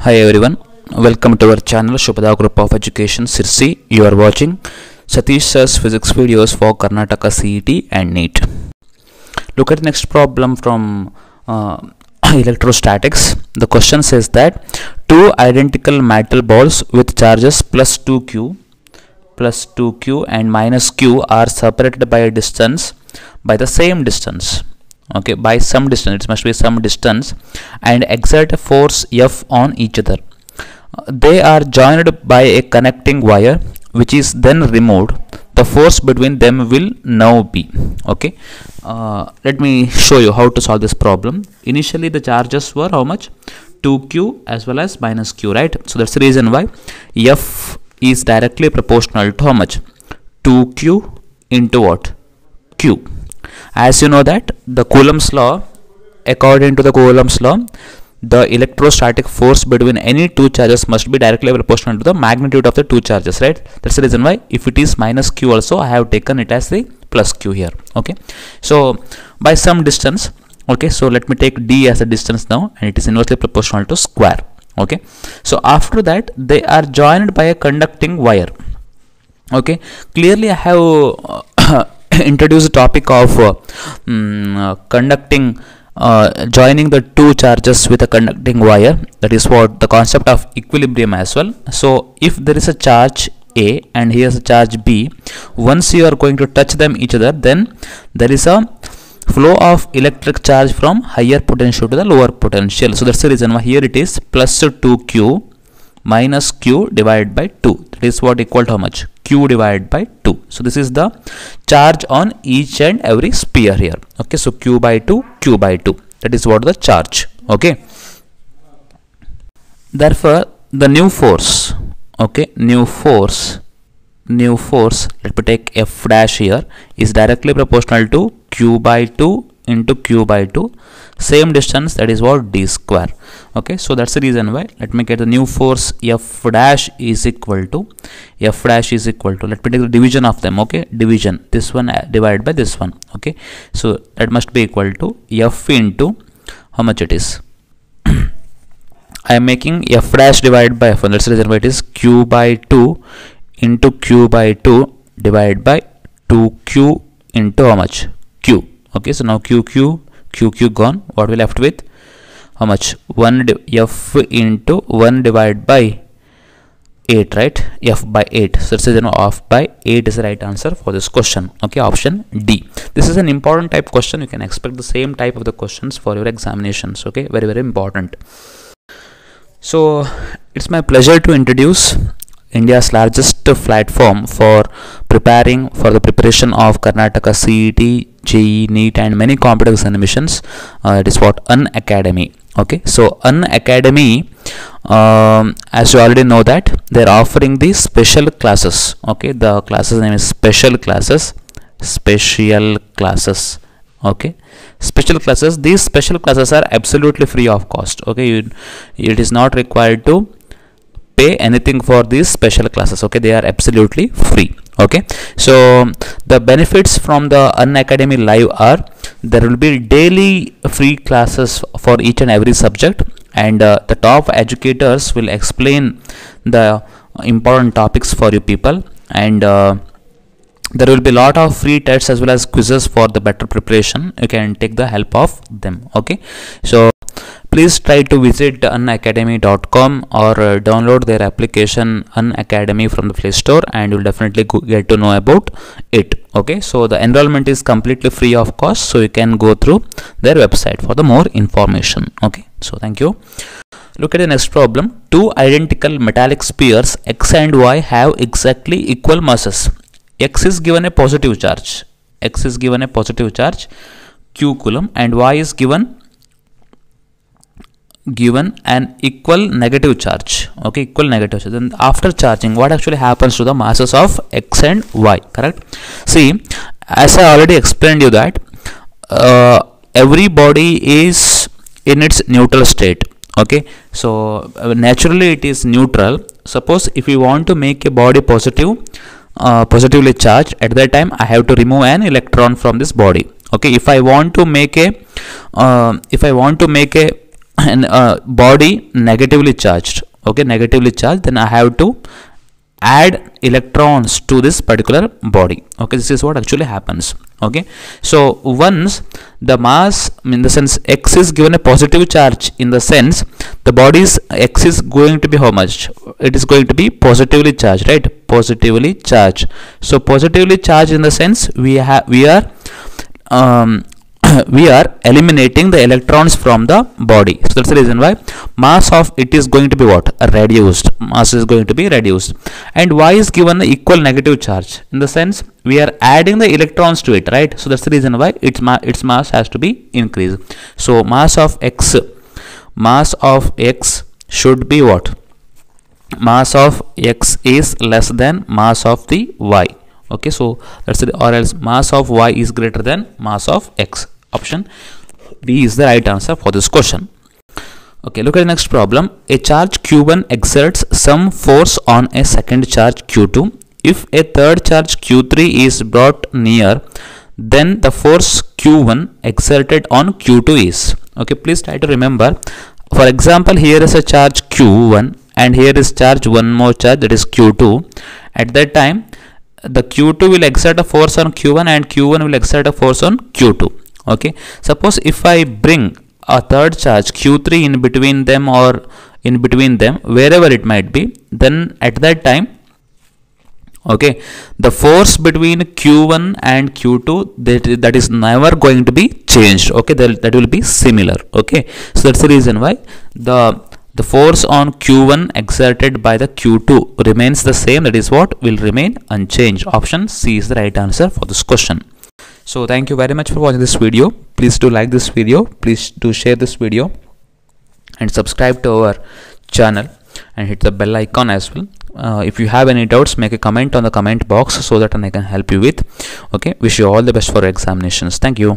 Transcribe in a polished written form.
Hi everyone, welcome to our channel Shubhada Group of Education Sirsi. You are watching Satish Sir's physics videos for Karnataka CET and NEET. Look at the next problem from electrostatics. The question says that two identical metal balls with charges plus 2q and minus q are separated by a distance by the same distance. Okay, by some distance, it must be some distance, and exert a force F on each other. They are joined by a connecting wire which is then removed. The force between them will now be. Okay, let me show you how to solve this problem. Initially the charges were how much? 2q as well as minus q, right? So that's the reason why F is directly proportional to how much? 2q into what? Q. As you know that the Coulomb's law, according to the Coulomb's law, the electrostatic force between any two charges must be directly proportional to the magnitude of the two charges, right? That's the reason why if it is minus q also, I have taken it as the plus q here. Okay, so by some distance. Okay, so let me take d as a distance now, and it is inversely proportional to square. Okay, so after that they are joined by a conducting wire. Okay, clearly I have introduce the topic of joining the two charges with a conducting wire. That is what the concept of equilibrium as well. So if there is a charge A and here is a charge B, once you are going to touch them each other, then there is a flow of electric charge from higher potential to the lower potential. So that's the reason why here it is plus 2q minus q divided by 2. That is what equal to how much? Q divided by 2. So this is the charge on each and every sphere here. Okay, so q by 2, q by 2. That is what the charge. Okay. Therefore, the new force. Okay, new force. Let me take F dash here is directly proportional to q by 2 into q by 2, same distance, that is what? D square. Okay, so that's the reason why let me get the new force F dash is equal to let me take the division of them. Okay, division, this one divided by this one. Okay, so that must be equal to F into how much it is. I am making F dash divided by F1. That's the reason why it is q by 2 into q by 2 divided by 2q into how much? Q. Okay, so now q gone. What we left with? How much? 1 F into 1 divided by 8, right? F by 8. So that's the off by 8 is the right answer for this question. Okay, option D. This is an important type question. You can expect the same type of the questions for your examinations. Okay, very important. So it's my pleasure to introduce India's largest platform for preparing for the preparation of Karnataka CET, JEE, NEET and many competitive examinations. It is what? Unacademy. Okay, so Unacademy, as you already know that they are offering the special classes. Okay, the classes name is special classes. Okay, special classes. These special classes are absolutely free of cost. Okay, it is not required to pay anything for these special classes. Okay, they are absolutely free. Okay, so the benefits from the Unacademy Live are there will be daily free classes for each and every subject, and the top educators will explain the important topics for you people, and there will be a lot of free tests as well as quizzes for the better preparation. You can take the help of them. Okay, so please try to visit unacademy.com or download their application Unacademy from the Play Store, and you'll definitely get to know about it. Okay, so the enrollment is completely free of cost, so you can go through their website for the more information. Okay, so thank you. Look at the next problem. Two identical metallic spheres X and Y have exactly equal masses. X is given a positive charge. Q coulomb, and Y is given an equal negative charge. Okay, equal negative charge. Then after charging, what actually happens to the masses of X and Y? Correct. See, as I already explained you that every body is in its neutral state. Okay, so naturally it is neutral. Suppose if you want to make a body positively charged, at that time I have to remove an electron from this body. Okay, if I want to make a and body negatively charged, okay, negatively charged, then I have to add electrons to this particular body. Okay, this is what actually happens. Okay, so once the mass, in the sense x is given a positive charge, in the sense the body's x is going to be how much? It is going to be positively charged, right? Positively charged. So positively charged in the sense we are eliminating the electrons from the body. So that's the reason why mass of it is going to be what? Reduced. Mass is going to be reduced. And y is given the equal negative charge, in the sense we are adding the electrons to it, right? So that's the reason why its mass has to be increased. So mass of x should be what? Mass of x is less than mass of the y. Okay, so that's it, or else mass of y is greater than mass of x. Option B is the right answer for this question. Okay, look at the next problem. A charge q1 exerts some force on a second charge q2. If a third charge q3 is brought near, then the force q1 exerted on q2 is. Okay, please try to remember. For example, here is a charge q1 and here is charge, one more charge, that is q2. At that time, the q2 will exert a force on q1 and q1 will exert a force on q2. Okay, suppose if I bring a third charge q3 in between them, or in between them, wherever it might be, then at that time, okay, the force between q1 and q2, that is never going to be changed. Okay, that will be similar. Okay, so that's the reason why the force on q1 exerted by the q2 remains the same. That is what will remain unchanged. Option C is the right answer for this question. So thank you very much for watching this video. Please do like this video, please do share this video, and subscribe to our channel and hit the bell icon as well. If you have any doubts, make a comment on the comment box so that I can help you with. Okay, wish you all the best for your examinations. Thank you.